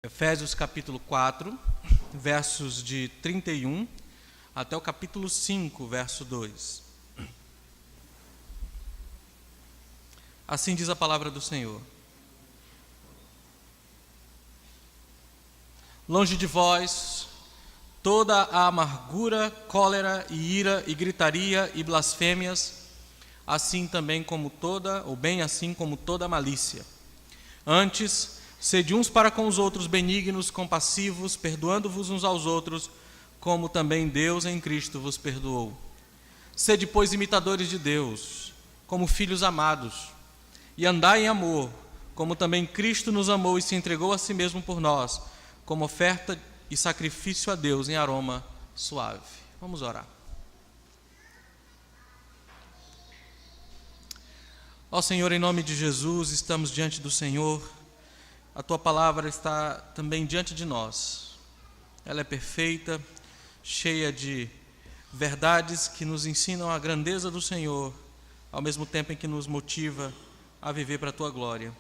Efésios capítulo 4, versos de 31 até o capítulo 5, verso 2. Assim diz a palavra do Senhor. Longe de vós toda a amargura, cólera e ira e gritaria e blasfêmias, assim também como toda, ou bem assim como toda malícia. Antes, sede uns para com os outros benignos, compassivos, perdoando-vos uns aos outros, como também Deus em Cristo vos perdoou. Sede, pois, imitadores de Deus, como filhos amados, e andai em amor, como também Cristo nos amou e se entregou a si mesmo por nós, como oferta e sacrifício a Deus em aroma suave. Vamos orar. Ó Senhor, em nome de Jesus, estamos diante do Senhor. A Tua palavra está também diante de nós. Ela é perfeita, cheia de verdades que nos ensinam a grandeza do Senhor, ao mesmo tempo em que nos motiva a viver para a Tua glória.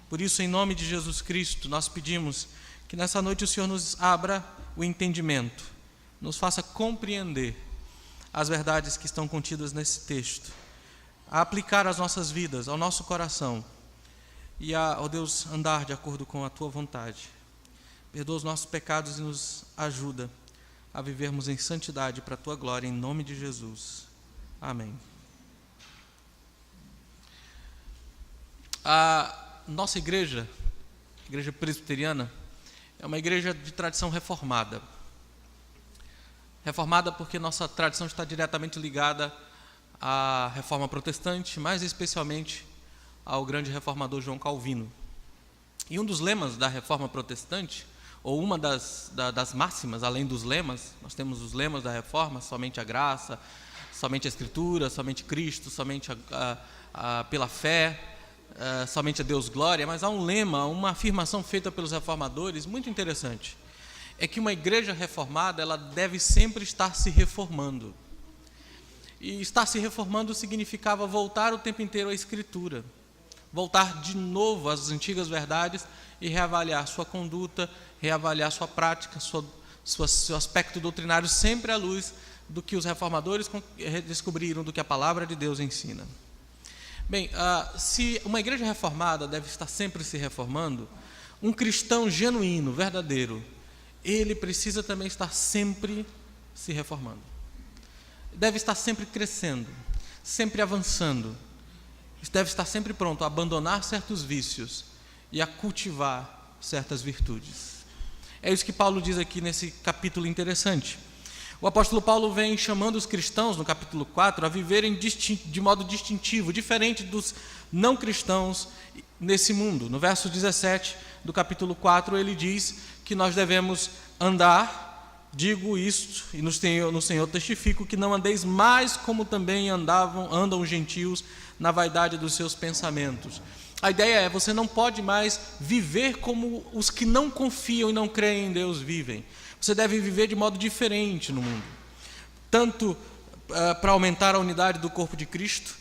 Por isso, em nome de Jesus Cristo, nós pedimos que nessa noite o Senhor nos abra o entendimento, nos faça compreender as verdades que estão contidas nesse texto, a aplicar às nossas vidas, ao nosso coração, e ó Deus, andar de acordo com a Tua vontade. Perdoa os nossos pecados e nos ajuda a vivermos em santidade para a Tua glória, em nome de Jesus. Amém. A nossa igreja, a igreja presbiteriana, é uma igreja de tradição reformada. Reformada porque nossa tradição está diretamente ligada à reforma protestante, mais especialmente ao grande reformador João Calvino. E um dos lemas da reforma protestante, ou uma das máximas, além dos lemas, nós temos os lemas da reforma: somente a graça, somente a Escritura, somente Cristo, somente pela fé, somente a Deus glória. Mas há um lema, uma afirmação feita pelos reformadores muito interessante: é que uma igreja reformada, ela deve sempre estar se reformando. E estar se reformando significava voltar o tempo inteiro à Escritura, voltar de novo às antigas verdades e reavaliar sua conduta, reavaliar sua prática, seu aspecto doutrinário, sempre à luz do que os reformadores descobriram, do que a palavra de Deus ensina. Bem, se uma igreja reformada deve estar sempre se reformando, um cristão genuíno, verdadeiro, ele precisa também estar sempre se reformando. Deve estar sempre crescendo, sempre avançando. Deve estar sempre pronto a abandonar certos vícios e a cultivar certas virtudes. É isso que Paulo diz aqui nesse capítulo interessante. O apóstolo Paulo vem chamando os cristãos, no capítulo 4, a viverem de modo distintivo, diferente dos não cristãos nesse mundo. No verso 17 do capítulo 4, ele diz que nós devemos andar, digo isto, e no Senhor testifico, que não andeis mais como também andam os gentios, na vaidade dos seus pensamentos. A ideia é, você não pode mais viver como os que não confiam e não creem em Deus vivem. Você deve viver de modo diferente no mundo, tanto para aumentar a unidade do corpo de Cristo,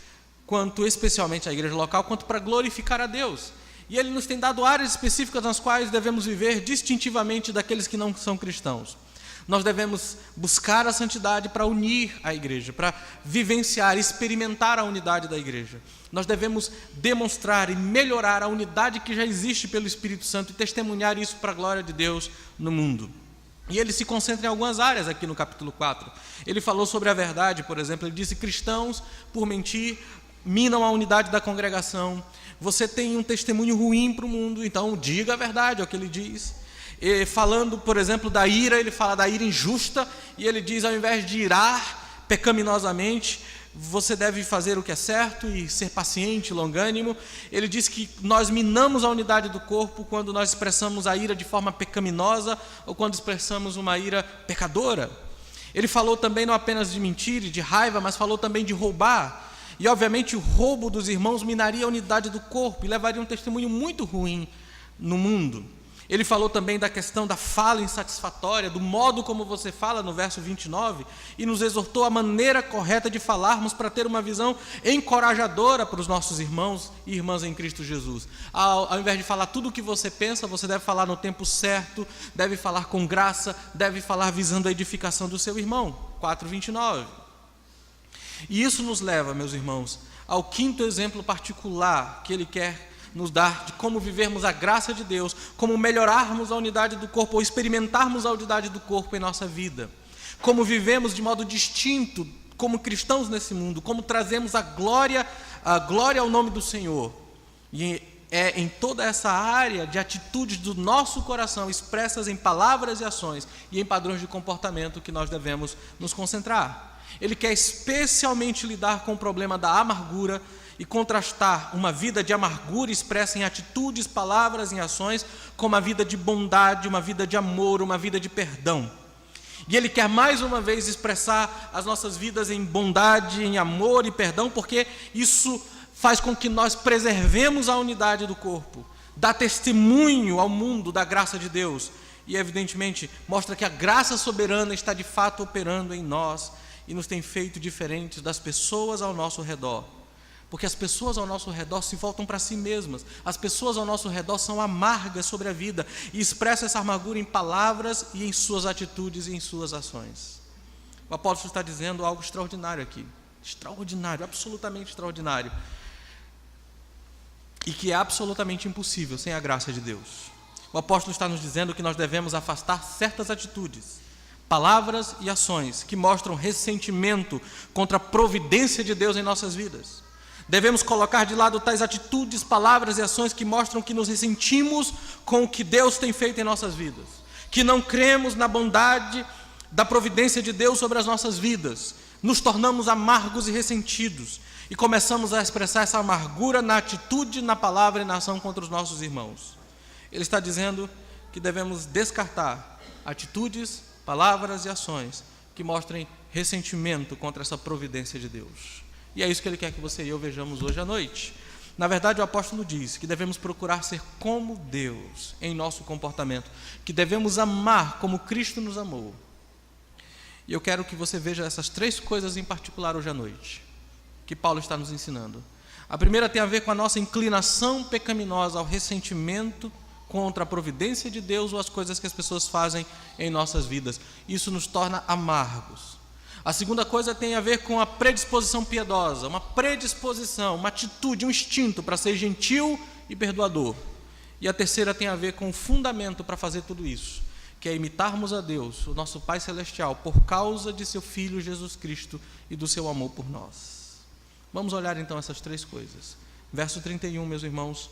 quanto especialmente a igreja local, quanto para glorificar a Deus. E Ele nos tem dado áreas específicas nas quais devemos viver distintivamente daqueles que não são cristãos. Nós devemos buscar a santidade para unir a igreja, para vivenciar, experimentar a unidade da igreja. Nós devemos demonstrar e melhorar a unidade que já existe pelo Espírito Santo e testemunhar isso para a glória de Deus no mundo. E ele se concentra em algumas áreas aqui no capítulo 4. Ele falou sobre a verdade, por exemplo. Ele disse: cristãos, por mentir, minam a unidade da congregação. Você tem um testemunho ruim para o mundo, então diga a verdade, é o que ele diz. E falando, por exemplo, da ira, ele fala da ira injusta, e ele diz: ao invés de irar pecaminosamente, você deve fazer o que é certo e ser paciente, longânimo. Ele diz que nós minamos a unidade do corpo quando nós expressamos a ira de forma pecaminosa ou quando expressamos uma ira pecadora. Ele falou também não apenas de mentir e de raiva, mas falou também de roubar. E obviamente o roubo dos irmãos minaria a unidade do corpo e levaria um testemunho muito ruim no mundo. Ele falou também da questão da fala insatisfatória, do modo como você fala no verso 29, e nos exortou a maneira correta de falarmos para ter uma visão encorajadora para os nossos irmãos e irmãs em Cristo Jesus. Ao invés de falar tudo o que você pensa, você deve falar no tempo certo, deve falar com graça, deve falar visando a edificação do seu irmão. 4:29. E isso nos leva, meus irmãos, ao quinto exemplo particular que ele quer nos dar de como vivermos a graça de Deus, como melhorarmos a unidade do corpo ou experimentarmos a unidade do corpo em nossa vida, como vivemos de modo distinto como cristãos nesse mundo, como trazemos a glória ao nome do Senhor. E é em toda essa área de atitudes do nosso coração, expressas em palavras e ações e em padrões de comportamento, que nós devemos nos concentrar. Ele quer especialmente lidar com o problema da amargura e contrastar uma vida de amargura expressa em atitudes, palavras, em ações, com uma vida de bondade, uma vida de amor, uma vida de perdão. E ele quer mais uma vez expressar as nossas vidas em bondade, em amor e perdão, porque isso faz com que nós preservemos a unidade do corpo, dá testemunho ao mundo da graça de Deus e, evidentemente, mostra que a graça soberana está de fato operando em nós e nos tem feito diferentes das pessoas ao nosso redor. Porque as pessoas ao nosso redor se voltam para si mesmas, as pessoas ao nosso redor são amargas sobre a vida e expressam essa amargura em palavras e em suas atitudes e em suas ações. O apóstolo está dizendo algo extraordinário aqui, extraordinário, absolutamente extraordinário, e que é absolutamente impossível sem a graça de Deus. O apóstolo está nos dizendo que nós devemos afastar certas atitudes, palavras e ações que mostram ressentimento contra a providência de Deus em nossas vidas. Devemos colocar de lado tais atitudes, palavras e ações que mostram que nos ressentimos com o que Deus tem feito em nossas vidas, que não cremos na bondade da providência de Deus sobre as nossas vidas, nos tornamos amargos e ressentidos e começamos a expressar essa amargura na atitude, na palavra e na ação contra os nossos irmãos. Ele está dizendo que devemos descartar atitudes, palavras e ações que mostrem ressentimento contra essa providência de Deus. E é isso que ele quer que você e eu vejamos hoje à noite. Na verdade, o apóstolo diz que devemos procurar ser como Deus em nosso comportamento, que devemos amar como Cristo nos amou. E eu quero que você veja essas três coisas em particular hoje à noite, que Paulo está nos ensinando. A primeira tem a ver com a nossa inclinação pecaminosa ao ressentimento contra a providência de Deus ou as coisas que as pessoas fazem em nossas vidas. Isso nos torna amargos. A segunda coisa tem a ver com a predisposição piedosa, uma predisposição, uma atitude, um instinto para ser gentil e perdoador. E a terceira tem a ver com o fundamento para fazer tudo isso, que é imitarmos a Deus, o nosso Pai Celestial, por causa de seu Filho Jesus Cristo e do seu amor por nós. Vamos olhar então essas três coisas. Verso 31, meus irmãos,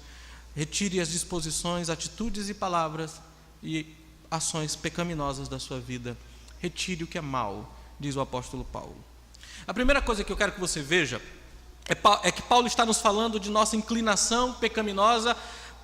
retire as disposições, atitudes e palavras e ações pecaminosas da sua vida. Retire o que é mal, diz o apóstolo Paulo. A primeira coisa que eu quero que você veja é que Paulo está nos falando de nossa inclinação pecaminosa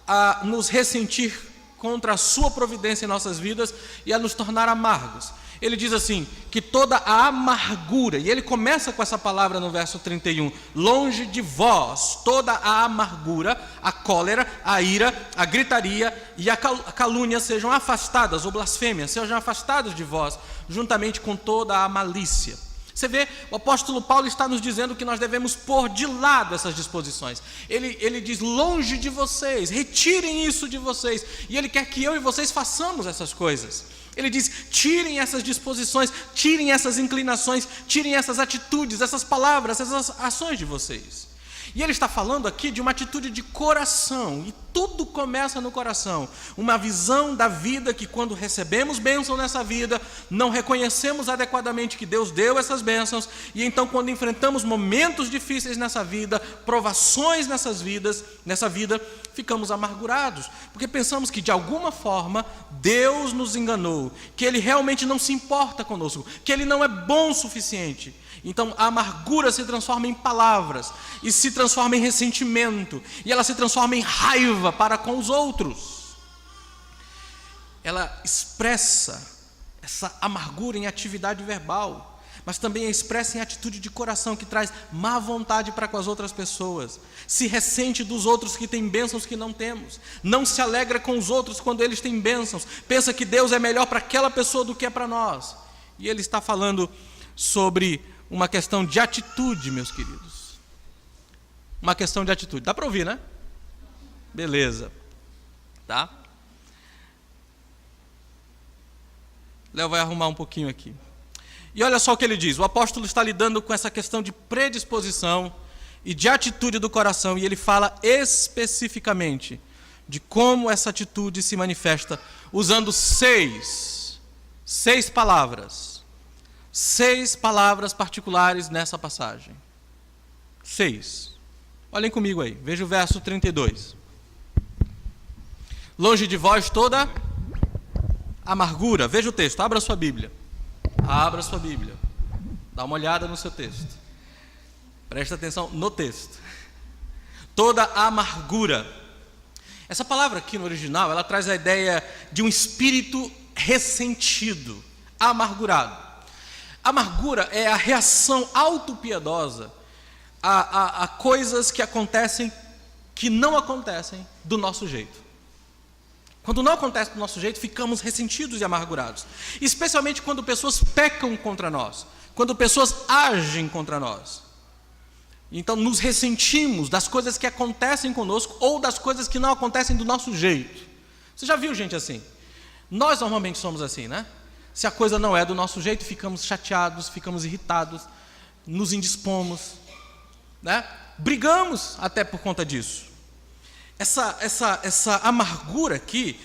a nos ressentir contra a sua providência em nossas vidas e a nos tornar amargos. Ele diz assim, que toda a amargura, e ele começa com essa palavra no verso 31, longe de vós, toda a amargura, a cólera, a ira, a gritaria e a calúnia sejam afastadas, ou blasfêmia, sejam afastadas de vós, juntamente com toda a malícia. Você vê, o apóstolo Paulo está nos dizendo que nós devemos pôr de lado essas disposições. Ele diz, longe de vocês, retirem isso de vocês. E ele quer que eu e vocês façamos essas coisas. Ele diz, tirem essas disposições, tirem essas inclinações, tirem essas atitudes, essas palavras, essas ações de vocês. E ele está falando aqui de uma atitude de coração, e tudo começa no coração. Uma visão da vida que, quando recebemos bênção nessa vida, não reconhecemos adequadamente que Deus deu essas bênçãos, e então, quando enfrentamos momentos difíceis nessa vida, provações nessa vida, ficamos amargurados, porque pensamos que, de alguma forma, Deus nos enganou, que Ele realmente não se importa conosco, que Ele não é bom o suficiente. Então a amargura se transforma em palavras, e se transforma em ressentimento, e ela se transforma em raiva para com os outros. Ela expressa essa amargura em atividade verbal, mas também é expressa em atitude de coração, que traz má vontade para com as outras pessoas, se ressente dos outros que têm bênçãos que não temos, não se alegra com os outros quando eles têm bênçãos, pensa que Deus é melhor para aquela pessoa do que é para nós. E ele está falando sobre uma questão de atitude, meus queridos. Uma questão de atitude. Dá para ouvir, né? Beleza. Tá? Léo vai arrumar um pouquinho aqui. E olha só o que ele diz. O apóstolo está lidando com essa questão de predisposição e de atitude do coração. E ele fala especificamente de como essa atitude se manifesta, usando seis palavras. 6 palavras particulares nessa passagem. 6. Olhem comigo aí. Veja o verso 32. Longe de vós toda amargura. Veja o texto. Abra sua Bíblia. Abra sua Bíblia. Dá uma olhada no seu texto. Presta atenção no texto. Toda amargura. Essa palavra aqui no original, ela traz a ideia de um espírito ressentido, amargurado. Amargura é a reação autopiedosa a coisas que acontecem, que não acontecem do nosso jeito. Quando não acontece do nosso jeito, ficamos ressentidos e amargurados. Especialmente quando pessoas pecam contra nós, quando pessoas agem contra nós. Então nos ressentimos das coisas que acontecem conosco ou das coisas que não acontecem do nosso jeito. Você já viu gente assim? Nós normalmente somos assim, né? Se a coisa não é do nosso jeito, ficamos chateados, ficamos irritados, nos indispomos, né? Brigamos até por conta disso. Essa amargura aqui,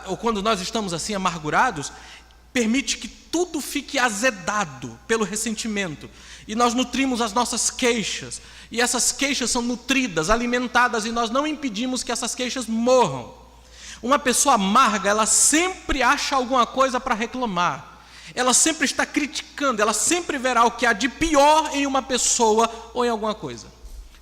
ou quando nós estamos assim amargurados, permite que tudo fique azedado pelo ressentimento. E nós nutrimos as nossas queixas. E essas queixas são nutridas, alimentadas, e nós não impedimos que essas queixas morram. Uma pessoa amarga, ela sempre acha alguma coisa para reclamar. Ela sempre está criticando, ela sempre verá o que há de pior em uma pessoa ou em alguma coisa.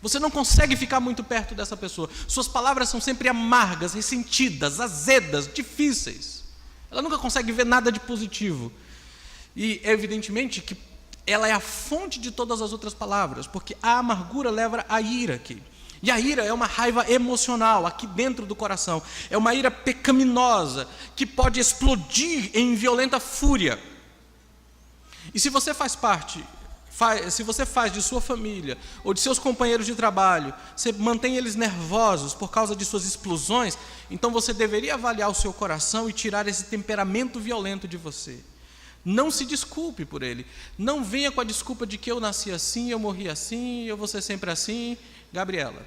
Você não consegue ficar muito perto dessa pessoa. Suas palavras são sempre amargas, ressentidas, azedas, difíceis. Ela nunca consegue ver nada de positivo. E evidentemente que ela é a fonte de todas as outras palavras, porque a amargura leva à ira aqui. E a ira é uma raiva emocional aqui dentro do coração. É uma ira pecaminosa que pode explodir em violenta fúria. E se você se você faz de sua família ou de seus companheiros de trabalho, você mantém eles nervosos por causa de suas explosões, então você deveria avaliar o seu coração e tirar esse temperamento violento de você. Não se desculpe por ele. Não venha com a desculpa de que eu nasci assim, eu morri assim, eu vou ser sempre assim, Gabriela.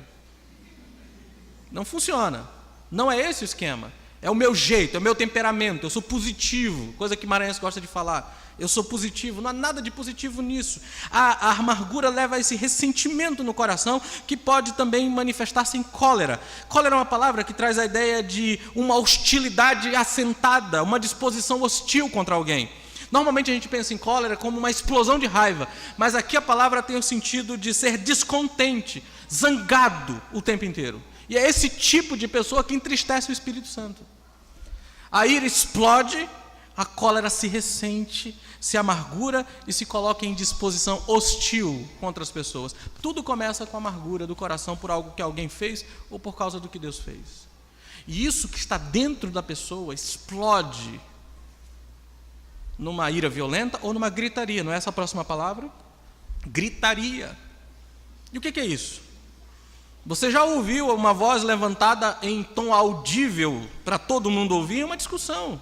Não funciona. Não é esse o esquema. É o meu jeito, é o meu temperamento, eu sou positivo, coisa que Maranhense gosta de falar. Eu sou positivo, não há nada de positivo nisso. A amargura leva a esse ressentimento no coração, que pode também manifestar-se em cólera. Cólera é uma palavra que traz a ideia de uma hostilidade assentada, uma disposição hostil contra alguém. Normalmente a gente pensa em cólera como uma explosão de raiva, mas aqui a palavra tem o sentido de ser descontente, zangado o tempo inteiro. E é esse tipo de pessoa que entristece o Espírito Santo. A ira explode, a cólera se ressente, se amargura e se coloca em disposição hostil contra as pessoas. Tudo começa com a amargura do coração por algo que alguém fez ou por causa do que Deus fez. E isso que está dentro da pessoa explode numa ira violenta ou numa gritaria. Não é essa a próxima palavra? Gritaria. E o que é isso? Você já ouviu uma voz levantada em tom audível para todo mundo ouvir? Uma discussão.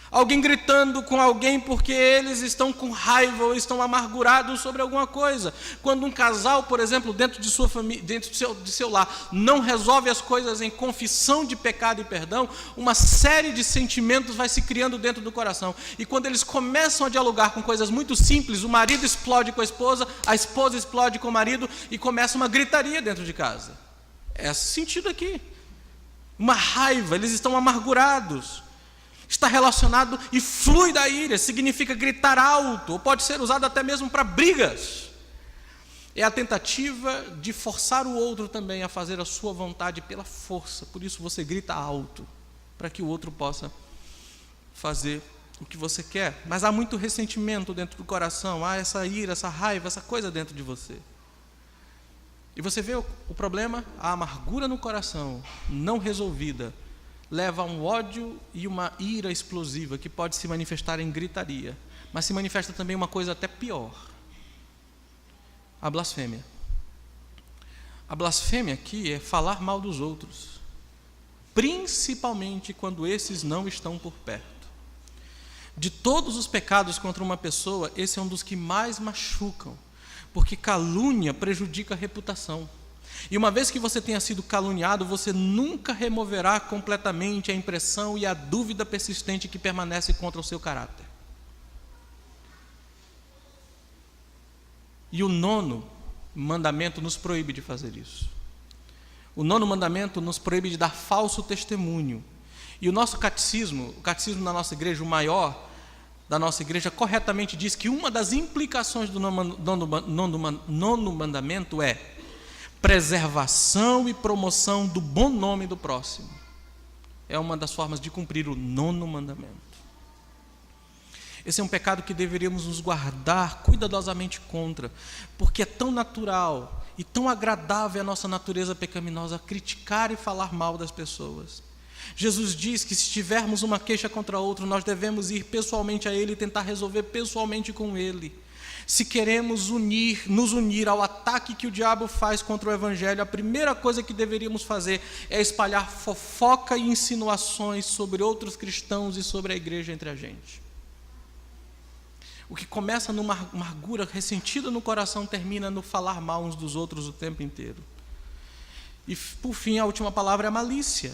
Alguém gritando com alguém porque eles estão com raiva ou estão amargurados sobre alguma coisa. Quando um casal, por exemplo, dentro de sua família, dentro de seu lar, não resolve as coisas em confissão de pecado e perdão, uma série de sentimentos vai se criando dentro do coração. E quando eles começam a dialogar com coisas muito simples, o marido explode com a esposa explode com o marido e começa uma gritaria dentro de casa. É esse sentido aqui. Uma raiva, eles estão amargurados. Está relacionado e flui da ira, significa gritar alto, ou pode ser usado até mesmo para brigas. É a tentativa de forçar o outro também a fazer a sua vontade pela força, por isso você grita alto, para que o outro possa fazer o que você quer, mas há muito ressentimento dentro do coração, há essa ira, essa raiva, essa coisa dentro de você. E você vê o problema? A amargura no coração, não resolvida, leva a um ódio e uma ira explosiva que pode se manifestar em gritaria, mas se manifesta também uma coisa até pior: a blasfêmia. A blasfêmia aqui é falar mal dos outros, principalmente quando esses não estão por perto. De todos os pecados contra uma pessoa, esse é um dos que mais machucam, porque calúnia prejudica a reputação. E uma vez que você tenha sido caluniado, você nunca removerá completamente a impressão e a dúvida persistente que permanece contra o seu caráter. E o 9º mandamento nos proíbe de fazer isso. O 9º mandamento nos proíbe de dar falso testemunho. E o nosso catecismo, o catecismo da nossa igreja, o maior da nossa igreja, corretamente diz que uma das implicações do 9º mandamento é preservação e promoção do bom nome do próximo. É uma das formas de cumprir o 9º mandamento. Esse é um pecado que deveríamos nos guardar cuidadosamente contra, porque é tão natural e tão agradável a nossa natureza pecaminosa criticar e falar mal das pessoas. Jesus diz que se tivermos uma queixa contra outro, nós devemos ir pessoalmente a Ele e tentar resolver pessoalmente com Ele. Se queremos nos unir ao ataque que o diabo faz contra o Evangelho, a primeira coisa que deveríamos fazer é espalhar fofoca e insinuações sobre outros cristãos e sobre a igreja entre a gente. O que começa numa amargura ressentida no coração termina no falar mal uns dos outros o tempo inteiro. E por fim, a última palavra é malícia.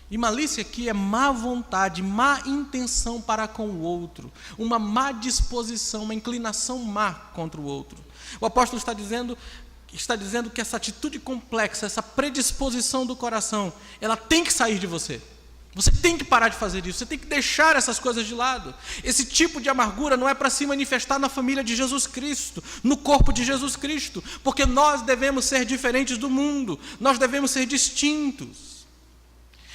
E malícia aqui é má vontade, má intenção para com o outro, uma má disposição, uma inclinação má contra o outro. O apóstolo está dizendo que essa atitude complexa, essa predisposição do coração, ela tem que sair de você. Você tem que parar de fazer isso, você tem que deixar essas coisas de lado. Esse tipo de amargura não é para se manifestar na família de Jesus Cristo, no corpo de Jesus Cristo, porque nós devemos ser diferentes do mundo, nós devemos ser distintos.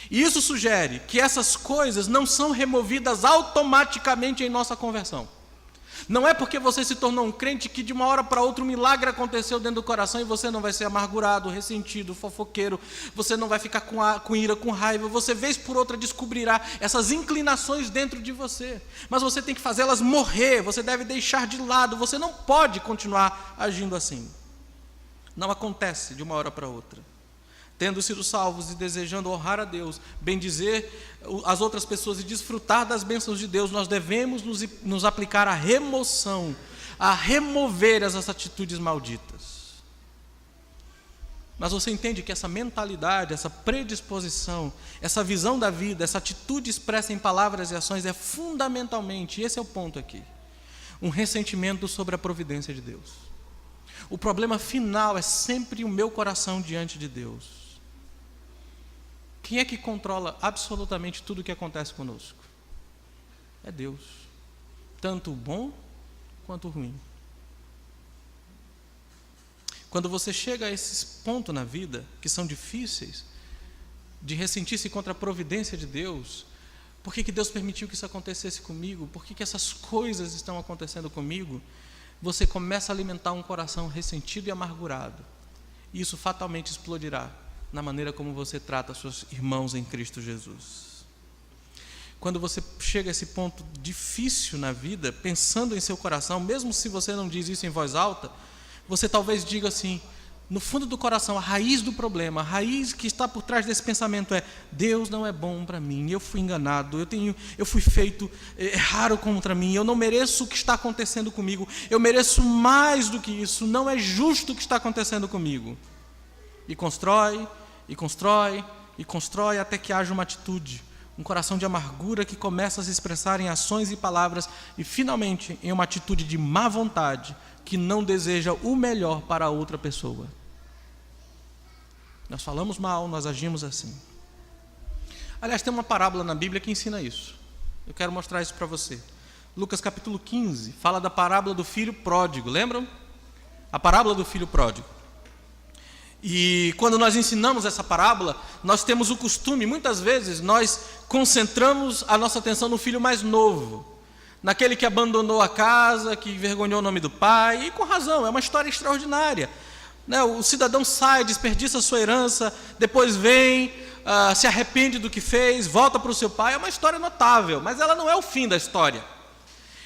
E isso sugere que essas coisas não são removidas automaticamente em nossa conversão. Não é porque você se tornou um crente que de uma hora para outra um milagre aconteceu dentro do coração e você não vai ser amargurado, ressentido, fofoqueiro, você não vai ficar com ira, com raiva, você vez por outra descobrirá essas inclinações dentro de você. Mas você tem que fazê-las morrer, você deve deixar de lado, você não pode continuar agindo assim. Não acontece de uma hora para outra. Tendo sido salvos e desejando honrar a Deus, bendizer as outras pessoas e desfrutar das bênçãos de Deus, nós devemos nos aplicar à remoção, a remover essas atitudes malditas. Mas você entende que essa mentalidade, essa predisposição, essa visão da vida, essa atitude expressa em palavras e ações é fundamentalmente, esse é o ponto aqui, um ressentimento sobre a providência de Deus. O problema final é sempre o meu coração diante de Deus. Quem é que controla absolutamente tudo o que acontece conosco? É Deus. Tanto o bom quanto o ruim. Quando você chega a esses pontos na vida, que são difíceis, de ressentir-se contra a providência de Deus, por que Deus permitiu que isso acontecesse comigo? Por que essas coisas estão acontecendo comigo? Você começa a alimentar um coração ressentido e amargurado. E isso fatalmente explodirá na maneira como você trata seus irmãos em Cristo Jesus. Quando você chega a esse ponto difícil na vida, pensando em seu coração, mesmo se você não diz isso em voz alta, você talvez diga assim, no fundo do coração, a raiz do problema, a raiz que está por trás desse pensamento é: Deus não é bom para mim, eu fui enganado, eu fui feito errado contra mim, eu não mereço o que está acontecendo comigo, eu mereço mais do que isso, não é justo o que está acontecendo comigo. E constrói, e constrói, e constrói até que haja uma atitude, um coração de amargura que começa a se expressar em ações e palavras e finalmente em uma atitude de má vontade que não deseja o melhor para a outra pessoa. Nós falamos mal, nós agimos assim. Aliás, tem uma parábola na Bíblia que ensina isso. Eu quero mostrar isso para você. Lucas capítulo 15 fala da parábola do filho pródigo, lembram? A parábola do filho pródigo. E quando nós ensinamos essa parábola, nós temos o costume, muitas vezes, nós concentramos a nossa atenção no filho mais novo. naquele que abandonou a casa, que envergonhou o nome do pai, e com razão, é uma história extraordinária. O cidadão sai, desperdiça a sua herança, depois vem, se arrepende do que fez, volta para o seu pai. É uma história notável, mas ela não é o fim da história.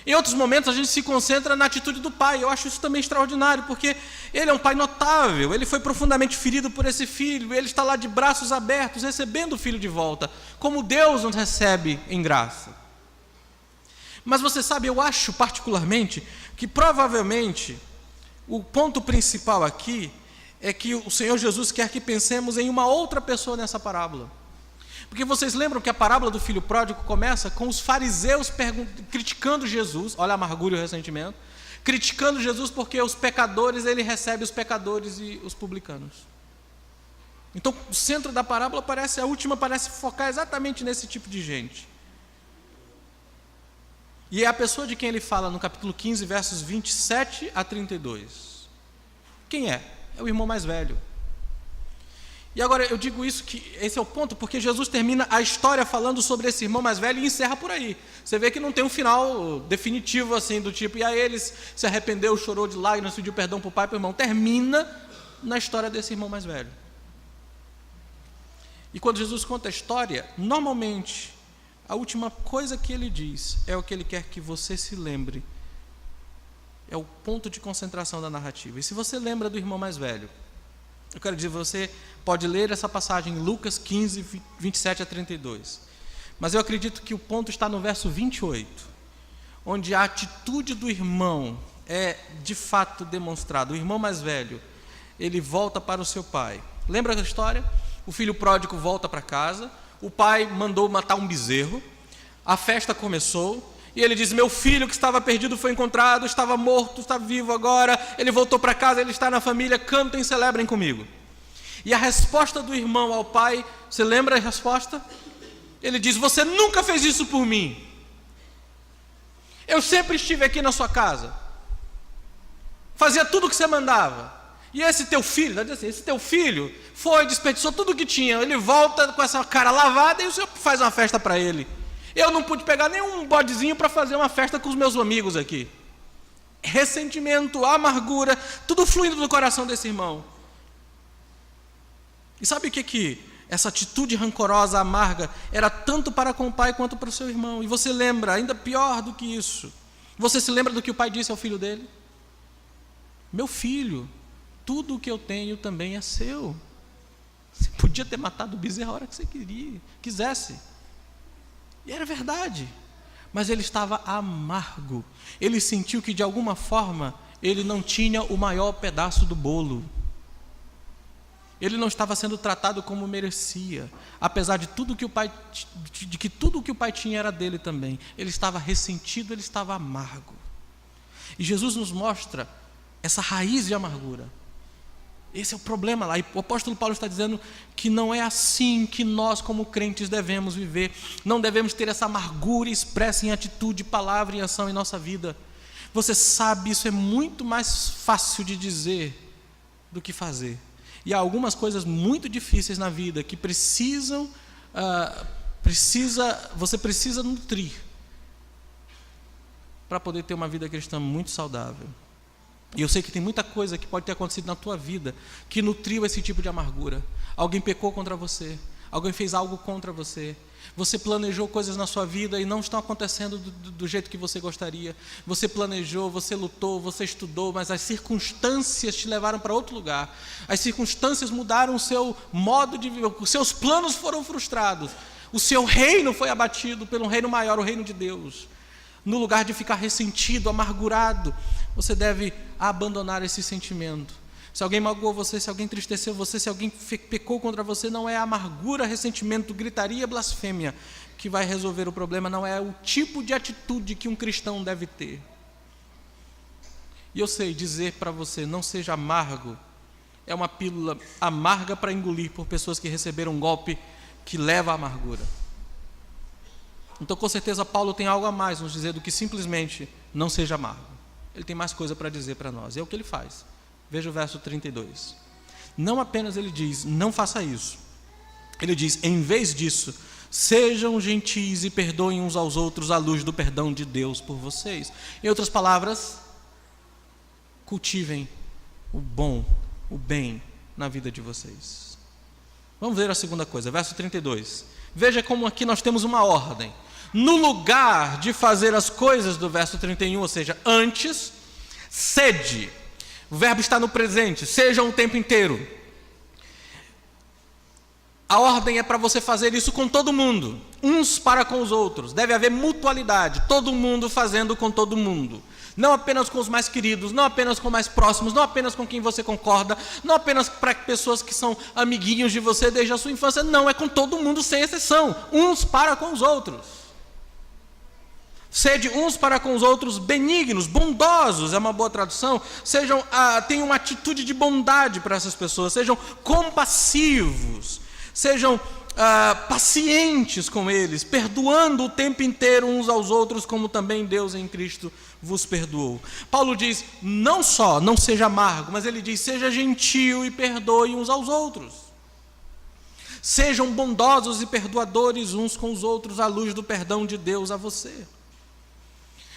Em outros momentos a gente se concentra na atitude do pai. Eu acho isso também extraordinário, porque ele é um pai notável, ele foi profundamente ferido por esse filho, ele está lá de braços abertos, recebendo o filho de volta, como Deus nos recebe em graça. Mas você sabe, eu acho particularmente que provavelmente o ponto principal aqui é que o Senhor Jesus quer que pensemos em uma outra pessoa nessa parábola. Porque vocês lembram que a parábola do filho pródigo começa com os fariseus criticando Jesus, olha a amargura e o ressentimento, criticando Jesus porque os pecadores, ele recebe os pecadores e os publicanos. Então o centro da parábola a última parece focar exatamente nesse tipo de gente. E é a pessoa de quem ele fala no capítulo 15, versos 27 a 32. Quem é? É o irmão mais velho. E agora eu digo isso, que esse é o ponto, porque Jesus termina a história falando sobre esse irmão mais velho e encerra por aí. Você vê que não tem um final definitivo assim, do tipo, e aí ele se arrependeu, chorou de lágrimas, pediu perdão para o pai e para o irmão. Termina na história desse irmão mais velho. E quando Jesus conta a história, normalmente, a última coisa que ele diz é o que ele quer que você se lembre. É o ponto de concentração da narrativa. E se você lembra do irmão mais velho, eu quero dizer, você pode ler essa passagem em Lucas 15, 27 a 32. Mas eu acredito que o ponto está no verso 28, onde a atitude do irmão é de fato demonstrada. O irmão mais velho, ele volta para o seu pai. Lembra da história? O filho pródigo volta para casa, o pai mandou matar um bezerro, a festa começou, e ele diz, meu filho que estava perdido foi encontrado, estava morto, está vivo agora, ele voltou para casa, ele está na família, cantem, celebrem comigo. E a resposta do irmão ao pai, você lembra a resposta? Ele diz, você nunca fez isso por mim. Eu sempre estive aqui na sua casa, fazia tudo o que você mandava. E esse teu filho, esse teu filho foi, desperdiçou tudo o que tinha, ele volta com essa cara lavada e o senhor faz uma festa para ele. Eu não pude pegar nenhum bodezinho para fazer uma festa com os meus amigos aqui. Ressentimento, amargura, tudo fluindo do coração desse irmão. E sabe o que essa atitude rancorosa, amarga, era tanto para com o pai quanto para o seu irmão? E você lembra, ainda pior do que isso, você se lembra do que o pai disse ao filho dele? Meu filho, tudo o que eu tenho também é seu. Você podia ter matado o bezerro a hora que você quisesse. E era verdade, mas ele estava amargo. Ele sentiu que de alguma forma ele não tinha o maior pedaço do bolo. Ele não estava sendo tratado como merecia, apesar de tudo que o pai, de que tudo o que o pai tinha era dele também. Ele estava ressentido, ele estava amargo. E Jesus nos mostra essa raiz de amargura. Esse é o problema lá. E o apóstolo Paulo está dizendo que não é assim que nós, como crentes, devemos viver. Não devemos ter essa amargura expressa em atitude, palavra e ação em nossa vida. Você sabe, isso é muito mais fácil de dizer do que fazer. E há algumas coisas muito difíceis na vida que você precisa nutrir para poder ter uma vida cristã muito saudável. E eu sei que tem muita coisa que pode ter acontecido na tua vida que nutriu esse tipo de amargura. Alguém pecou contra você, alguém fez algo contra você, você planejou coisas na sua vida e não estão acontecendo do jeito que você gostaria. Você planejou, você lutou, você estudou, mas as circunstâncias te levaram para outro lugar. As circunstâncias mudaram o seu modo de viver, os seus planos foram frustrados, o seu reino foi abatido pelo reino maior, o reino de Deus. No lugar de ficar ressentido, amargurado, você deve abandonar esse sentimento. Se alguém magoou você, se alguém entristeceu você, se alguém pecou contra você, não é amargura, ressentimento, gritaria, blasfêmia que vai resolver o problema, não é o tipo de atitude que um cristão deve ter. E eu sei dizer para você, não seja amargo, é uma pílula amarga para engolir por pessoas que receberam um golpe que leva à amargura. Então, com certeza, Paulo tem algo a mais nos dizer do que simplesmente não seja amargo. Ele tem mais coisa para dizer para nós, e é o que ele faz. Veja o verso 32. Não apenas ele diz, não faça isso. Ele diz, em vez disso, Sejam gentis e perdoem uns aos outros à luz do perdão de Deus por vocês. Em outras palavras, cultivem o bom, o bem na vida de vocês. Vamos ver a segunda coisa, verso 32. Veja como aqui nós temos uma ordem. No lugar de fazer as coisas do verso 31, ou seja, antes, sede. O verbo está no presente, seja o tempo inteiro. A ordem é para você fazer isso com todo mundo, uns para com os outros. Deve haver mutualidade, todo mundo fazendo com todo mundo. Não apenas com os mais queridos, não apenas com os mais próximos, não apenas com quem você concorda, não apenas para pessoas que são amiguinhos de você desde a sua infância. Não, é com todo mundo sem exceção, uns para com os outros. Sede uns para com os outros benignos, bondosos, é uma boa tradução. Tenham uma atitude de bondade para essas pessoas, sejam compassivos, sejam pacientes com eles, perdoando o tempo inteiro uns aos outros, como também Deus em Cristo vos perdoou. Paulo diz, não só não seja amargo, mas ele diz, seja gentil e perdoe uns aos outros. Sejam bondosos e perdoadores uns com os outros, à luz do perdão de Deus a você.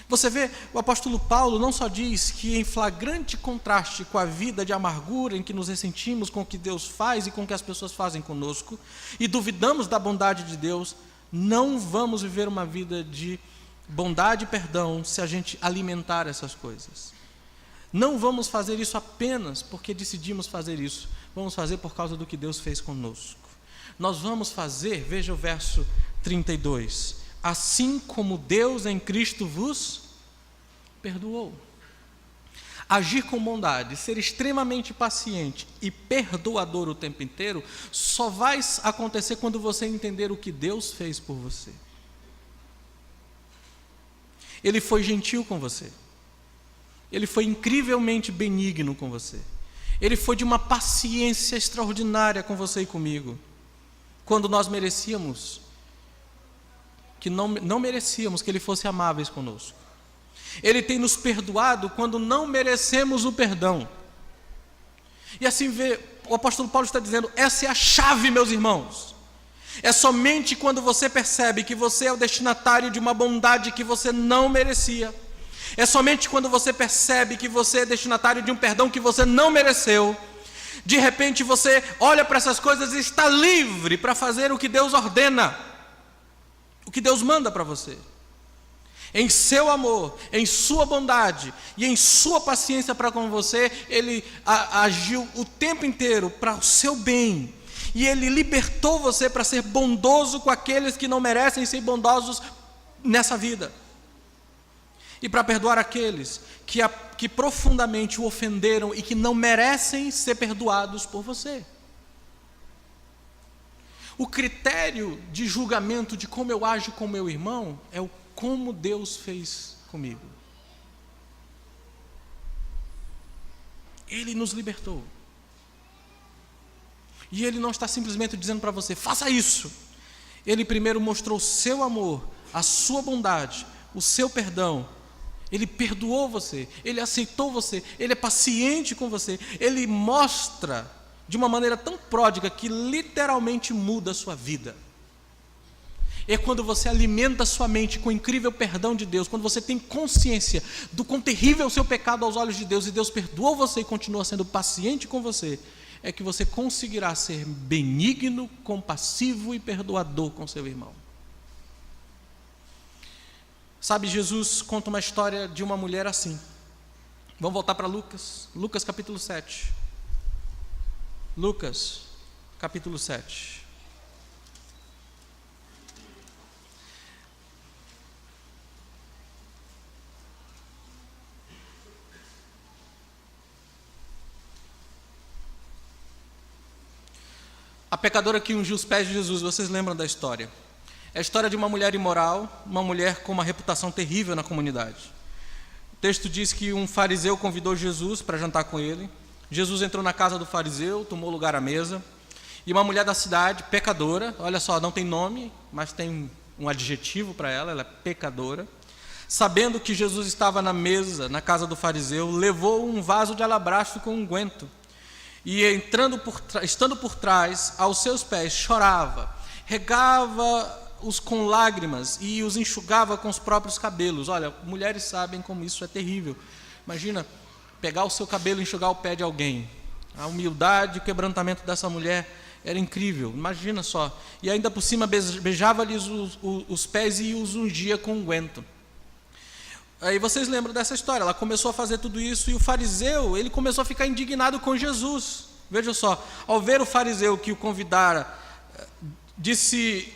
Você vê, o apóstolo Paulo não só diz que em flagrante contraste com a vida de amargura em que nos ressentimos com o que Deus faz e com o que as pessoas fazem conosco, e duvidamos da bondade de Deus, não vamos viver uma vida de bondade e perdão se a gente alimentar essas coisas. Não vamos fazer isso apenas porque decidimos fazer isso, vamos fazer por causa do que Deus fez conosco. Nós vamos fazer, veja o verso 32, assim como Deus em Cristo vos perdoou. Agir com bondade, ser extremamente paciente e perdoador o tempo inteiro, só vai acontecer quando você entender o que Deus fez por você. Ele foi gentil com você. Ele foi incrivelmente benigno com você. Ele foi de uma paciência extraordinária com você e comigo. Quando nós merecíamos, que não merecíamos que Ele fosse amável conosco. Ele tem nos perdoado quando não merecemos o perdão. E assim o apóstolo Paulo está dizendo, essa é a chave, meus irmãos. É somente quando você percebe que você é o destinatário de uma bondade que você não merecia. É somente quando você percebe que você é destinatário de um perdão que você não mereceu. De repente você olha para essas coisas e está livre para fazer o que Deus ordena, o que Deus manda para você. Em seu amor, em sua bondade e em sua paciência para com você, Ele agiu o tempo inteiro para o seu bem. E Ele libertou você para ser bondoso com aqueles que não merecem ser bondosos nessa vida. E para perdoar aqueles que profundamente o ofenderam e que não merecem ser perdoados por você. O critério de julgamento de como eu ajo com meu irmão é o como Deus fez comigo. Ele nos libertou. E Ele não está simplesmente dizendo para você, faça isso. Ele primeiro mostrou o seu amor, a sua bondade, o seu perdão. Ele perdoou você, Ele aceitou você, Ele é paciente com você. Ele mostra de uma maneira tão pródiga que literalmente muda a sua vida. É quando você alimenta a sua mente com o incrível perdão de Deus, quando você tem consciência do quão terrível é o seu pecado aos olhos de Deus, e Deus perdoou você e continua sendo paciente com você, é que você conseguirá ser benigno, compassivo e perdoador com seu irmão. Sabe, Jesus conta uma história de uma mulher assim. Vamos voltar para Lucas, Lucas capítulo 7. Lucas capítulo 7. A pecadora que ungiu os pés de Jesus, vocês lembram da história? É a história de uma mulher imoral, uma mulher com uma reputação terrível na comunidade. O texto diz que um fariseu convidou Jesus para jantar com ele. Jesus entrou na casa do fariseu, tomou lugar à mesa. E uma mulher da cidade, pecadora, olha só, não tem nome, mas tem um adjetivo para ela é pecadora. Sabendo que Jesus estava na mesa, na casa do fariseu, levou um vaso de alabastro com unguento. E estando por trás, aos seus pés, chorava, regava enxugava-os com lágrimas e os enxugava com os próprios cabelos. Olha, mulheres sabem como isso é terrível. Imagina pegar o seu cabelo e enxugar o pé de alguém. A humildade e o quebrantamento dessa mulher era incrível, imagina só. E ainda por cima beijava-lhes os pés e os ungia com unguento. Aí vocês lembram dessa história, ela começou a fazer tudo isso e o fariseu, ele começou a ficar indignado com Jesus. Veja só, ao ver o fariseu que o convidara, disse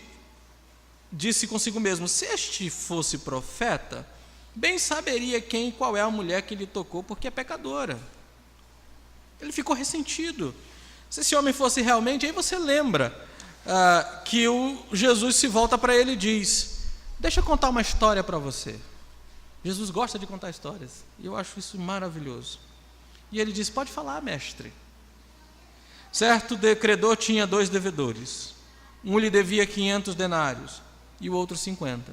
consigo mesmo: se este fosse profeta, bem saberia quem e qual é a mulher que lhe tocou, porque é pecadora. Ele ficou ressentido. Se esse homem fosse realmente, aí você lembra que Jesus se volta para ele e diz: deixa eu contar uma história para você. Jesus gosta de contar histórias, e eu acho isso maravilhoso. E ele diz: pode falar, mestre. Certo credor tinha 2 devedores. Um lhe devia 500 denários e o outro 50.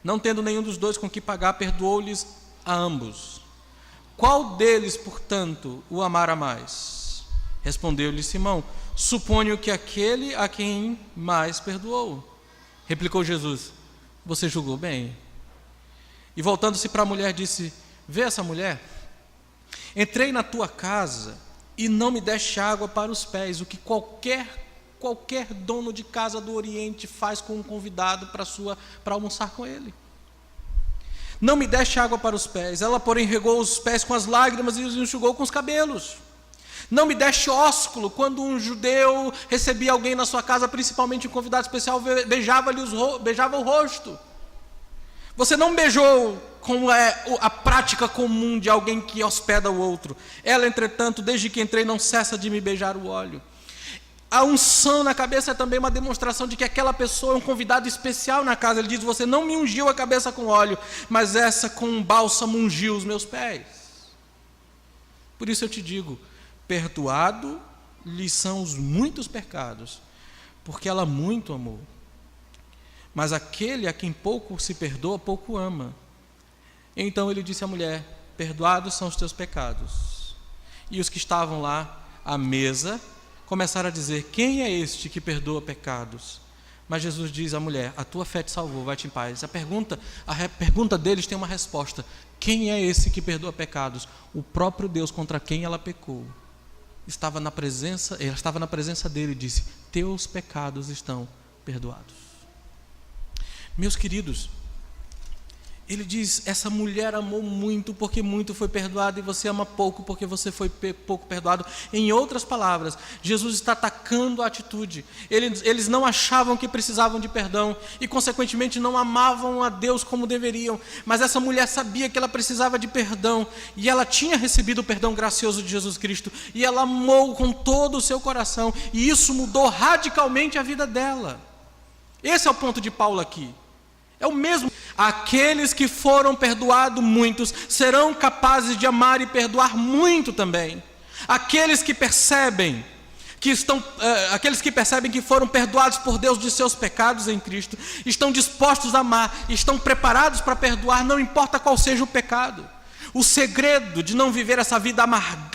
Não tendo nenhum dos 2 com que pagar, perdoou-lhes a ambos. Qual deles, portanto, o amara mais? Respondeu-lhe Simão: suponho que aquele a quem mais perdoou. Replicou Jesus: você julgou bem. E voltando-se para a mulher, disse: vê essa mulher? Entrei na tua casa e não me deste água para os pés, o que qualquer dono de casa do Oriente faz com um convidado para almoçar com ele. Não me deste água para os pés. Ela, porém, regou os pés com as lágrimas e os enxugou com os cabelos. Não me deste ósculo. Quando um judeu recebia alguém na sua casa, principalmente um convidado especial, beijava o rosto. Você não beijou como é a prática comum de alguém que hospeda o outro. Ela, entretanto, desde que entrei, não cessa de me beijar o óleo. A unção na cabeça é também uma demonstração de que aquela pessoa é um convidado especial na casa. Ele diz: você não me ungiu a cabeça com óleo, mas essa com um bálsamo ungiu os meus pés. Por isso eu te digo: perdoado lhe são os muitos pecados, porque ela muito amou. Mas aquele a quem pouco se perdoa, pouco ama. Então ele disse à mulher: perdoados são os teus pecados. E os que estavam lá à mesa começaram a dizer: quem é este que perdoa pecados? Mas Jesus diz à mulher: a tua fé te salvou, vai-te em paz. A pergunta deles tem uma resposta: quem é esse que perdoa pecados? O próprio Deus contra quem ela pecou. Ela estava na presença dele e disse: teus pecados estão perdoados. Meus queridos, ele diz: essa mulher amou muito porque muito foi perdoado, e você ama pouco porque você foi pouco perdoado. Em outras palavras, Jesus está atacando a atitude. Eles não achavam que precisavam de perdão e, consequentemente, não amavam a Deus como deveriam. Mas essa mulher sabia que ela precisava de perdão, e ela tinha recebido o perdão gracioso de Jesus Cristo, e ela amou com todo o seu coração, e isso mudou radicalmente a vida dela. Esse é o ponto de Paulo aqui. É o mesmo. Aqueles que foram perdoados muitos serão capazes de amar e perdoar muito também. Aqueles que percebem que foram perdoados por Deus de seus pecados em Cristo, estão dispostos a amar, estão preparados para perdoar, não importa qual seja o pecado. O segredo de não viver essa vida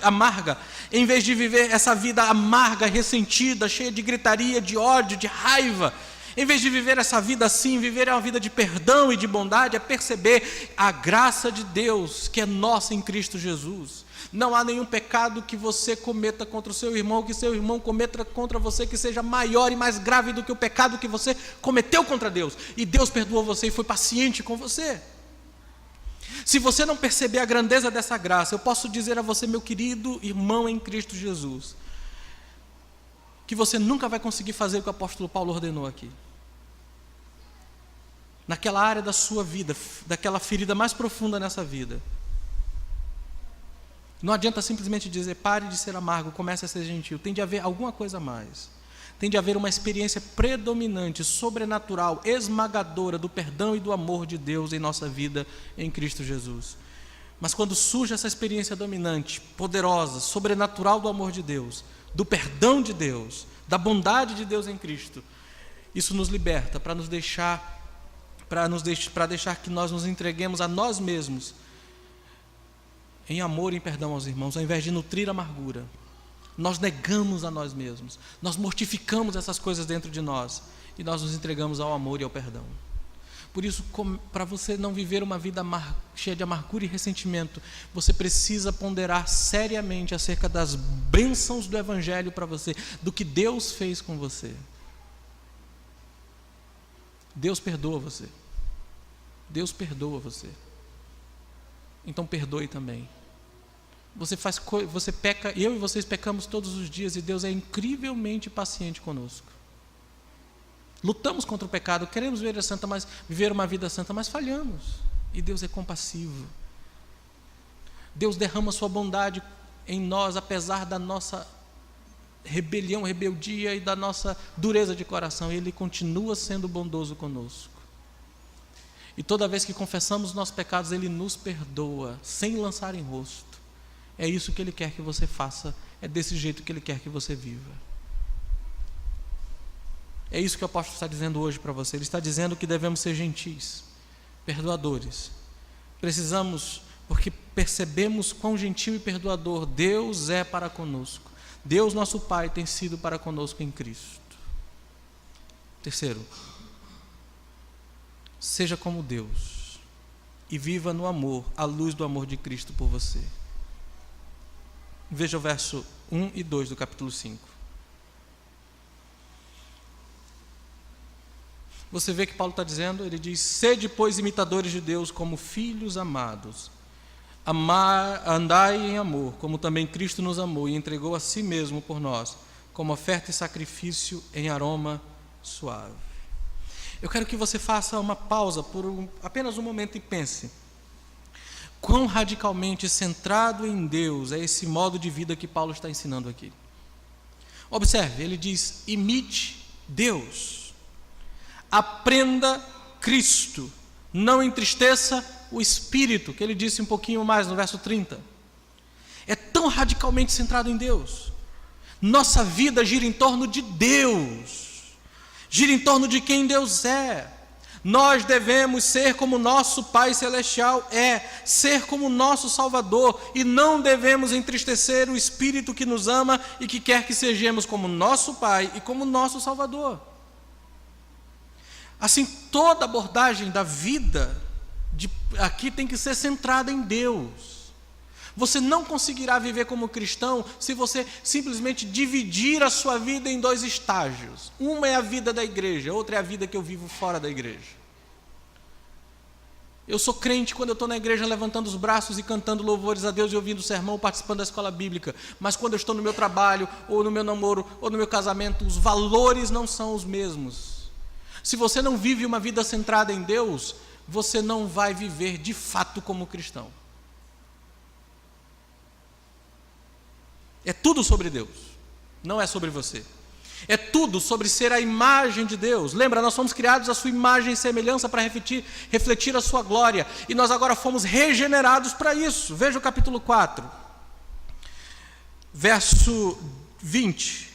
amarga, em vez de viver essa vida amarga, ressentida, cheia de gritaria, de ódio, de raiva, em vez de viver essa vida assim, viver uma vida de perdão e de bondade, é perceber a graça de Deus que é nossa em Cristo Jesus. Não há nenhum pecado que você cometa contra o seu irmão, que seu irmão cometa contra você, que seja maior e mais grave do que o pecado que você cometeu contra Deus. E Deus perdoou você e foi paciente com você. Se você não perceber a grandeza dessa graça, eu posso dizer a você, meu querido irmão em Cristo Jesus, que você nunca vai conseguir fazer o que o apóstolo Paulo ordenou aqui. Naquela área da sua vida, daquela ferida mais profunda nessa vida. Não adianta simplesmente dizer: pare de ser amargo, comece a ser gentil. Tem de haver alguma coisa a mais. Tem de haver uma experiência predominante, sobrenatural, esmagadora do perdão e do amor de Deus em nossa vida em Cristo Jesus. Mas quando surge essa experiência dominante, poderosa, sobrenatural do amor de Deus, do perdão de Deus, da bondade de Deus em Cristo, isso nos liberta para deixar que nós nos entreguemos a nós mesmos em amor e em perdão aos irmãos, ao invés de nutrir amargura. Nós negamos a nós mesmos, nós mortificamos essas coisas dentro de nós e nós nos entregamos ao amor e ao perdão. Por isso, para você não viver uma vida cheia de amargura e ressentimento, você precisa ponderar seriamente acerca das bênçãos do Evangelho para você, do que Deus fez com você. Deus perdoa você. Deus perdoa você. Então perdoe também. Você peca, eu e vocês pecamos todos os dias, e Deus é incrivelmente paciente conosco. Lutamos contra o pecado, queremos viver uma vida santa, mas falhamos. E Deus é compassivo. Deus derrama sua bondade em nós, apesar da nossa rebeldia e da nossa dureza de coração. Ele continua sendo bondoso conosco. E toda vez que confessamos os nossos pecados, Ele nos perdoa, sem lançar em rosto. É isso que Ele quer que você faça, é desse jeito que Ele quer que você viva. É isso que o apóstolo está dizendo hoje para você. Ele está dizendo que devemos ser gentis, perdoadores. Precisamos, porque percebemos quão gentil e perdoador Deus é para conosco. Deus, nosso Pai, tem sido para conosco em Cristo. Terceiro, seja como Deus e viva no amor, à luz do amor de Cristo por você. Veja o verso 1 e 2 do capítulo 5. Você vê que Paulo está dizendo, ele diz: sede, pois, imitadores de Deus como filhos amados. Andai em amor, como também Cristo nos amou e entregou a si mesmo por nós, como oferta e sacrifício em aroma suave. Eu quero que você faça uma pausa por apenas um momento e pense: quão radicalmente centrado em Deus é esse modo de vida que Paulo está ensinando aqui. Observe, ele diz: imite Deus. Aprenda Cristo, não entristeça o Espírito, que ele disse um pouquinho mais no verso 30. É tão radicalmente centrado em Deus. Nossa vida gira em torno de Deus, gira em torno de quem Deus é. Nós devemos ser como nosso Pai Celestial é, ser como nosso Salvador, e não devemos entristecer o Espírito que nos ama e que quer que sejamos como nosso Pai e como nosso Salvador. Assim, toda abordagem da vida aqui tem que ser centrada em Deus. Você não conseguirá viver como cristão se você simplesmente dividir a sua vida em dois estágios. Uma é a vida da igreja, outra é a vida que eu vivo fora da igreja. Eu sou crente quando eu estou na igreja levantando os braços e cantando louvores a Deus e ouvindo o sermão, participando da escola bíblica. Mas quando eu estou no meu trabalho, ou no meu namoro, ou no meu casamento, os valores não são os mesmos. Se você não vive uma vida centrada em Deus, você não vai viver de fato como cristão. É tudo sobre Deus, não é sobre você. É tudo sobre ser a imagem de Deus. Lembra, nós fomos criados à sua imagem e semelhança para refletir a sua glória. E nós agora fomos regenerados para isso. Veja o capítulo 4, verso 20.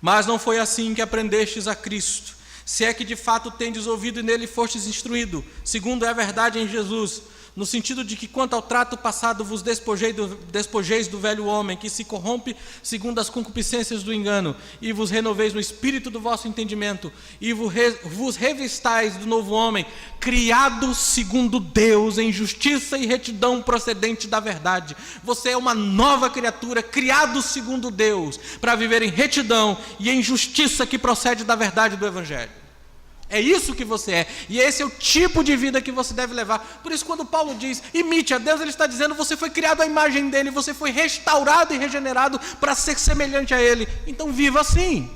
Mas não foi assim que aprendestes a Cristo, se é que de fato tendes ouvido e nele fostes instruído, segundo é a verdade em Jesus, no sentido de que quanto ao trato passado vos despojeis do velho homem, que se corrompe segundo as concupiscências do engano, e vos renoveis no espírito do vosso entendimento, e vos revistais do novo homem, criado segundo Deus, em justiça e retidão procedente da verdade. Você é uma nova criatura, criado segundo Deus, para viver em retidão e em justiça que procede da verdade do Evangelho. É isso que você é, e esse é o tipo de vida que você deve levar. Por isso, quando Paulo diz, imite a Deus, ele está dizendo, você foi criado à imagem dele, você foi restaurado e regenerado para ser semelhante a ele. Então viva assim,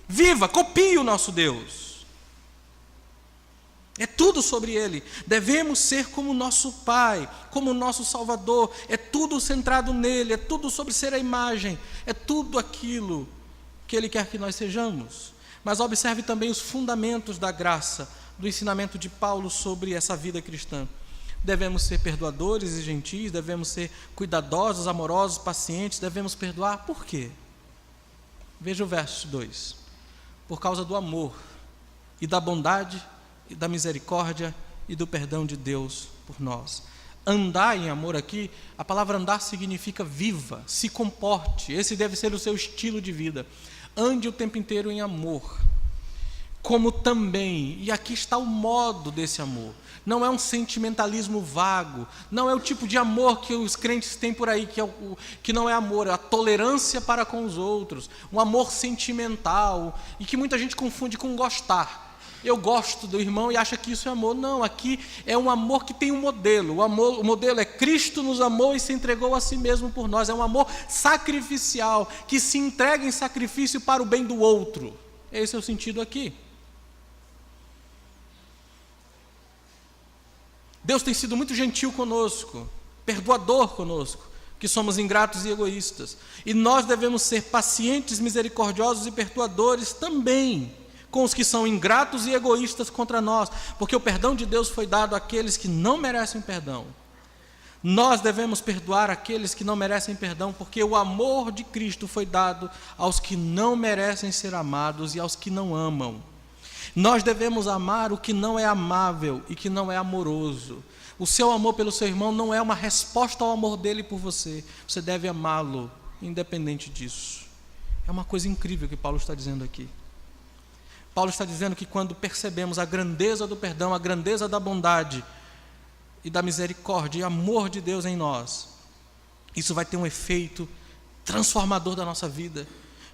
viva, copie o nosso Deus. É tudo sobre ele. Devemos ser como nosso Pai, como nosso Salvador. É tudo centrado nele, é tudo sobre ser a imagem, é tudo aquilo que ele quer que nós sejamos. Mas observe também os fundamentos da graça, do ensinamento de Paulo sobre essa vida cristã. Devemos ser perdoadores e gentis, devemos ser cuidadosos, amorosos, pacientes, devemos perdoar. Por quê? Veja o verso 2. Por causa do amor, e da bondade, e da misericórdia, e do perdão de Deus por nós. Andar em amor aqui, a palavra andar significa viva, se comporte. Esse deve ser o seu estilo de vida. Ande o tempo inteiro em amor. como também, e aqui está o modo desse amor, não é um sentimentalismo vago, não é o tipo de amor que os crentes têm por aí, que não é amor, é a tolerância para com os outros, um amor sentimental, e que muita gente confunde com gostar. Eu gosto do irmão e acha que isso é amor. Não, aqui é um amor que tem um modelo. O modelo é Cristo nos amou e se entregou a si mesmo por nós. É um amor sacrificial, que se entrega em sacrifício para o bem do outro. Esse é o sentido aqui. Deus tem sido muito gentil conosco, perdoador conosco, que somos ingratos e egoístas. E nós devemos ser pacientes, misericordiosos e perdoadores também com os que são ingratos e egoístas contra nós, porque o perdão de Deus foi dado àqueles que não merecem perdão. Nós devemos perdoar aqueles que não merecem perdão, porque o amor de Cristo foi dado aos que não merecem ser amados e aos que não amam. Nós devemos amar o que não é amável e que não é amoroso. O seu amor pelo seu irmão não é uma resposta ao amor dele por você. Você deve amá-lo, independente disso. É uma coisa incrível que Paulo está dizendo aqui. Paulo está dizendo que quando percebemos a grandeza do perdão, a grandeza da bondade e da misericórdia e amor de Deus em nós, isso vai ter um efeito transformador da nossa vida,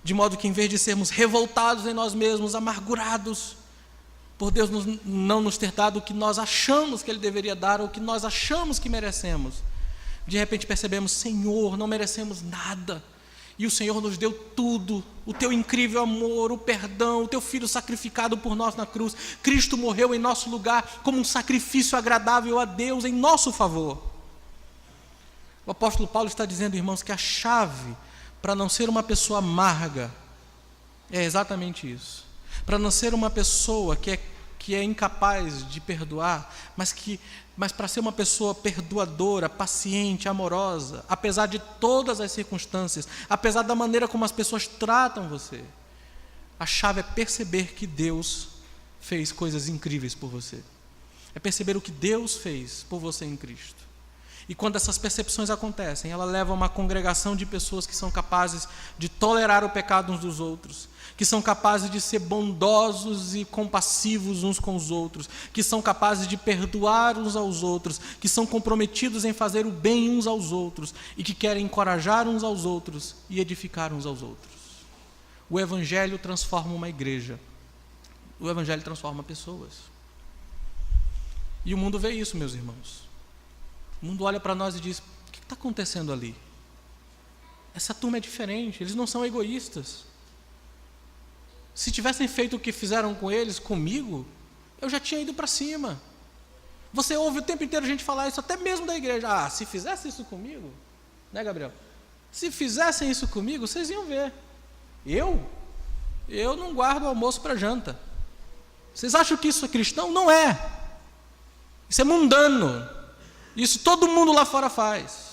de modo que em vez de sermos revoltados em nós mesmos, amargurados, por Deus não nos ter dado o que nós achamos que Ele deveria dar, ou o que nós achamos que merecemos, de repente percebemos: Senhor, não merecemos nada, e o Senhor nos deu tudo, o teu incrível amor, o perdão, o teu Filho sacrificado por nós na cruz. Cristo morreu em nosso lugar como um sacrifício agradável a Deus em nosso favor. O apóstolo Paulo está dizendo, irmãos, que a chave para não ser uma pessoa amarga é exatamente isso. Para não ser uma pessoa que é incapaz de perdoar, mas para ser uma pessoa perdoadora, paciente, amorosa, apesar de todas as circunstâncias, apesar da maneira como as pessoas tratam você, a chave é perceber que Deus fez coisas incríveis por você. É perceber o que Deus fez por você em Cristo. E quando essas percepções acontecem, ela leva a uma congregação de pessoas que são capazes de tolerar o pecado uns dos outros, que são capazes de ser bondosos e compassivos uns com os outros, que são capazes de perdoar uns aos outros, que são comprometidos em fazer o bem uns aos outros e que querem encorajar uns aos outros e edificar uns aos outros. O Evangelho transforma uma igreja. O Evangelho transforma pessoas. E o mundo vê isso, meus irmãos. O mundo olha para nós e diz: o que está acontecendo ali? Essa turma é diferente, eles não são egoístas. Se tivessem feito o que fizeram com eles, comigo, eu já tinha ido para cima. Você ouve o tempo inteiro a gente falar isso, até mesmo da igreja. Ah, se fizesse isso comigo, né, Gabriel? Se fizessem isso comigo, vocês iam ver. Eu não guardo almoço para janta. Vocês acham que isso é cristão? Não é. Isso é mundano. Isso todo mundo lá fora faz.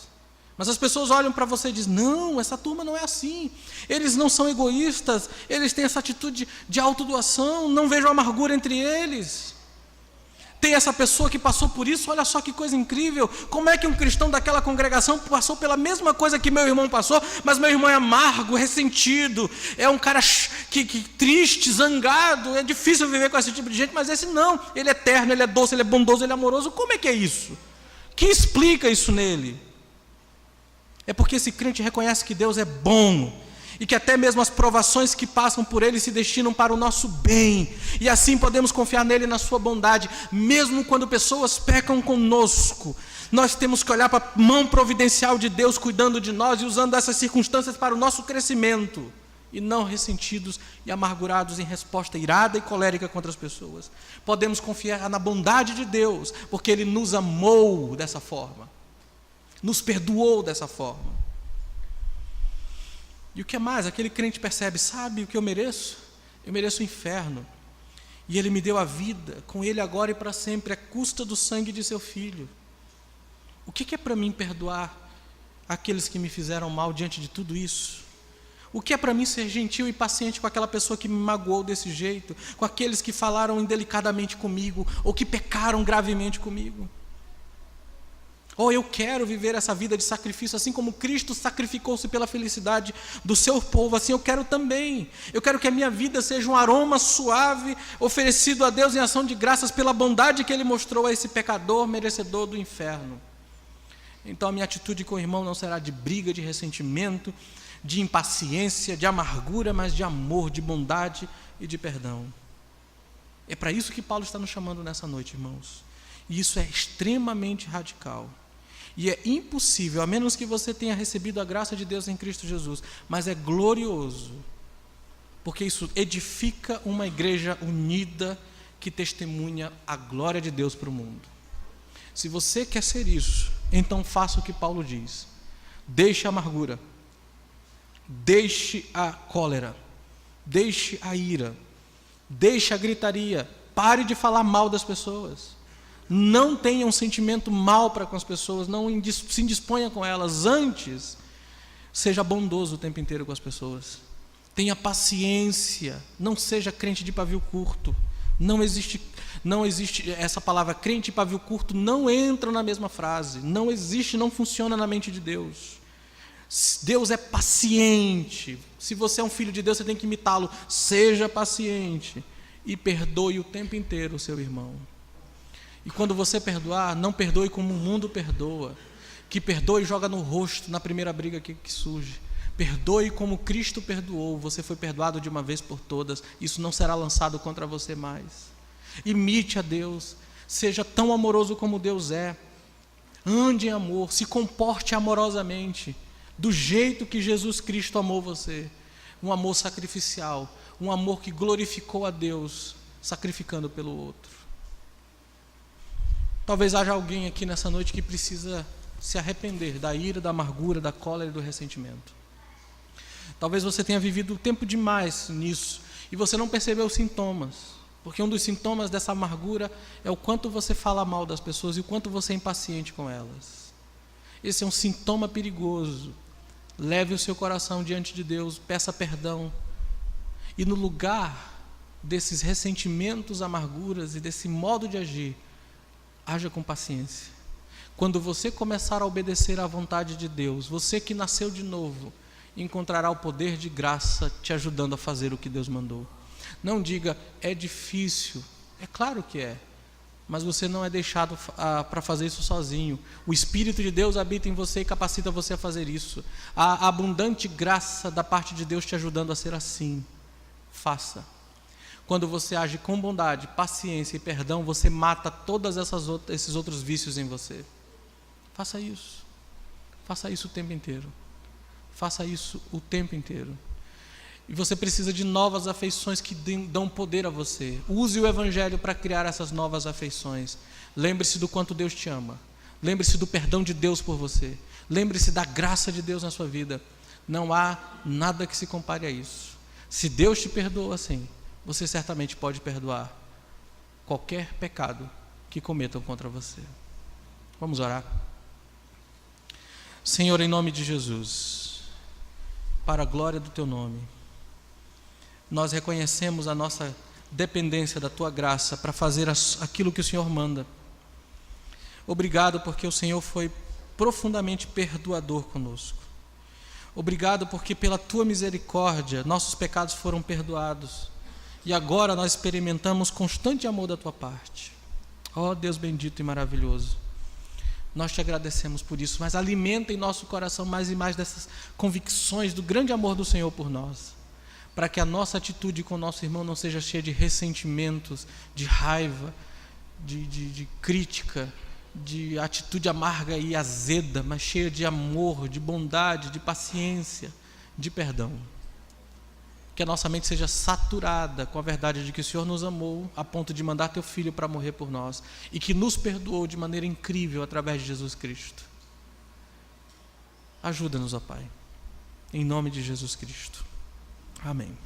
Mas as pessoas olham para você e dizem: não, essa turma não é assim. Eles não são egoístas, eles têm essa atitude de autodoação, não vejo amargura entre eles. Tem essa pessoa que passou por isso, olha só que coisa incrível. Como é que um cristão daquela congregação passou pela mesma coisa que meu irmão passou, mas meu irmão é amargo, ressentido, é um cara que triste, zangado, é difícil viver com esse tipo de gente, mas esse não, ele é terno, ele é doce, ele é bondoso, ele é amoroso. Como é que é isso? Quem explica isso nele? É porque esse crente reconhece que Deus é bom e que até mesmo as provações que passam por ele se destinam para o nosso bem, e assim podemos confiar nele, na sua bondade, mesmo quando pessoas pecam conosco. Nós temos que olhar para a mão providencial de Deus cuidando de nós e usando essas circunstâncias para o nosso crescimento, e não ressentidos e amargurados em resposta irada e colérica contra as pessoas. Podemos confiar na bondade de Deus, porque Ele nos amou dessa forma, nos perdoou dessa forma. E o que é mais? Aquele crente percebe: sabe o que eu mereço? Eu mereço o inferno, e Ele me deu a vida, com Ele agora e para sempre, à custa do sangue de seu Filho. O que é para mim perdoar aqueles que me fizeram mal diante de tudo isso? O que é para mim ser gentil e paciente com aquela pessoa que me magoou desse jeito, com aqueles que falaram indelicadamente comigo ou que pecaram gravemente comigo? Oh, eu quero viver essa vida de sacrifício, assim como Cristo sacrificou-se pela felicidade do seu povo, assim eu quero também. Eu quero que a minha vida seja um aroma suave, oferecido a Deus em ação de graças pela bondade que Ele mostrou a esse pecador merecedor do inferno. Então a minha atitude com o irmão não será de briga, de ressentimento, de impaciência, de amargura, mas de amor, de bondade e de perdão. É para isso que Paulo está nos chamando nessa noite, irmãos. E isso é extremamente radical. E é impossível, a menos que você tenha recebido a graça de Deus em Cristo Jesus, mas é glorioso, porque isso edifica uma igreja unida que testemunha a glória de Deus para o mundo. Se você quer ser isso, então faça o que Paulo diz: deixe a amargura, deixe a cólera, deixe a ira, deixe a gritaria, pare de falar mal das pessoas. Não tenha um sentimento mal para com as pessoas, não se indisponha com elas. Antes, seja bondoso o tempo inteiro com as pessoas. Tenha paciência, não seja crente de pavio curto. Não existe essa palavra crente e pavio curto, não entram na mesma frase. Não existe, não funciona na mente de Deus. Deus é paciente. Se você é um filho de Deus, você tem que imitá-lo. Seja paciente e perdoe o tempo inteiro o seu irmão. E quando você perdoar, não perdoe como o mundo perdoa, que perdoe e joga no rosto na primeira briga que surge. Perdoe como Cristo perdoou. Você foi perdoado de uma vez por todas. Isso não será lançado contra você mais. Imite a Deus. Seja tão amoroso como Deus é. Ande em amor. Se comporte amorosamente, do jeito que Jesus Cristo amou você. Um amor sacrificial. Um amor que glorificou a Deus, sacrificando pelo outro. Talvez haja alguém aqui nessa noite que precisa se arrepender da ira, da amargura, da cólera e do ressentimento. Talvez você tenha vivido tempo demais nisso e você não percebeu os sintomas, porque um dos sintomas dessa amargura é o quanto você fala mal das pessoas e o quanto você é impaciente com elas. Esse é um sintoma perigoso. Leve o seu coração diante de Deus, peça perdão e no lugar desses ressentimentos, amarguras e desse modo de agir, haja com paciência. Quando você começar a obedecer à vontade de Deus, você que nasceu de novo, encontrará o poder de graça te ajudando a fazer o que Deus mandou. Não diga, é difícil. É claro que é. Mas você não é deixado para fazer isso sozinho. O Espírito de Deus habita em você e capacita você a fazer isso. A abundante graça da parte de Deus te ajudando a ser assim. Faça. Quando você age com bondade, paciência e perdão, você mata todos esses outros vícios em você. Faça isso. Faça isso o tempo inteiro. Faça isso o tempo inteiro. E você precisa de novas afeições que dão poder a você. Use o Evangelho para criar essas novas afeições. Lembre-se do quanto Deus te ama. Lembre-se do perdão de Deus por você. Lembre-se da graça de Deus na sua vida. Não há nada que se compare a isso. Se Deus te perdoa assim, você certamente pode perdoar qualquer pecado que cometam contra você. Vamos orar. Senhor, em nome de Jesus, para a glória do Teu nome, nós reconhecemos a nossa dependência da Tua graça para fazer aquilo que o Senhor manda. Obrigado porque o Senhor foi profundamente perdoador conosco. Obrigado porque pela Tua misericórdia nossos pecados foram perdoados. E agora nós experimentamos constante amor da Tua parte. Ó Deus bendito e maravilhoso, nós Te agradecemos por isso, mas alimenta em nosso coração mais e mais dessas convicções do grande amor do Senhor por nós, para que a nossa atitude com o nosso irmão não seja cheia de ressentimentos, de raiva, de crítica, de atitude amarga e azeda, mas cheia de amor, de bondade, de paciência, de perdão. Que a nossa mente seja saturada com a verdade de que o Senhor nos amou a ponto de mandar Teu Filho para morrer por nós e que nos perdoou de maneira incrível através de Jesus Cristo. Ajuda-nos, ó Pai, em nome de Jesus Cristo. Amém.